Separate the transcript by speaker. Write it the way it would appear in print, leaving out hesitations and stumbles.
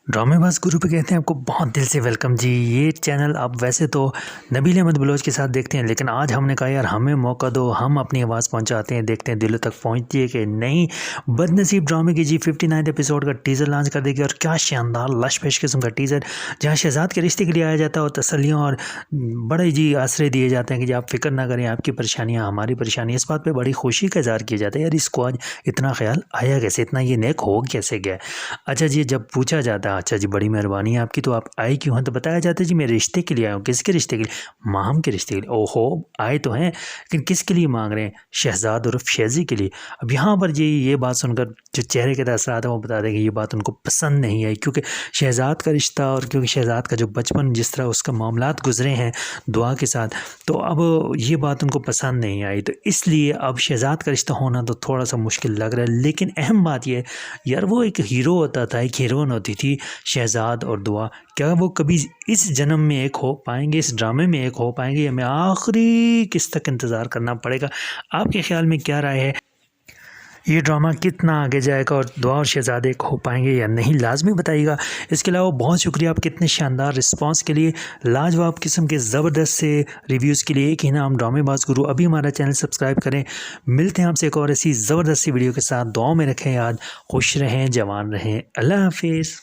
Speaker 1: ड्रामेबाज गुरु पे कहते हैं आपको बहुत दिल से वेलकम जी। ये चैनल आप वैसे तो नबील अहमद बलोच के साथ देखते हैं, लेकिन आज हमने कहा यार हमें मौका दो, हम अपनी आवाज़ पहुंचाते हैं, देखते हैं दिलों तक पहुंचती है कि नहीं। बदनसीब ड्रामे की जी 59 एपिसोड का टीज़र लॉन्च कर देगी, और क्या शानदार लशपेश किस्म का टीज़र, जहाँ शहजाद के रिश्ते के लिए आया जाता है और तसल्लियों और बड़े जी आसरे दिए जाते हैं कि जी आप फिक्र ना करें, आपकी परेशानियाँ हमारी परेशानी। इस बात पर बड़ी खुशी का इजहार किया जाता है यार इसको आज इतना ख्याल आया कैसे, इतना ये नेक हो कैसे गया। अच्छा जी, जब पूछा जाता है अच्छा जी बड़ी मेहरबानी है आपकी, तो आप आए क्यों हैं, तो बताया जाता है जी मैं रिश्ते के लिए आया हूँ। किसके रिश्ते के लिए? माहम के रिश्ते के लिए। ओहो, आए तो हैं लेकिन किसके लिए मांग रहे हैं? शहजाद उर्फ शेजी के लिए। अब यहाँ पर जी ये बात सुनकर जो चेहरे के असरात है वो बता दें कि ये बात उनको पसंद नहीं आई, क्योंकि शहजाद का रिश्ता और क्योंकि शहजाद का जो बचपन जिस तरह उसका मामलात गुजरे हैं दुआ के साथ, तो अब ये बात उनको पसंद नहीं आई, तो इसलिए अब शहजाद का रिश्ता होना तो थोड़ा सा मुश्किल लग रहा है। लेकिन अहम बात यह यार, वो एक हीरो होता था, एक हीरोइन होती थी शहजाद और दुआ, क्या वो कभी इस जन्म में एक हो पाएंगे, इस ड्रामे में एक हो पाएंगे, हमें आखिरी किस तक इंतज़ार करना पड़ेगा? आपके ख्याल में क्या राय है? ये ड्रामा कितना आगे जाएगा और दुआ और शहजाद एक हो पाएंगे या नहीं, लाजमी बताइएगा। इसके अलावा बहुत शुक्रिया आपके इतने शानदार रिस्पांस के लिए, लाजवाब किस्म के ज़बरदस्त से रिव्यूज़ के लिए। एक ही नाम ड्रामेबाज गुरु। अभी हमारा चैनल सब्सक्राइब करें। मिलते हैं आपसे एक और ऐसी ज़बरदस्त सी वीडियो के साथ। दुआओं में रखें याद, खुश रहें, जवान रहें। अल्लाह हाफिज़।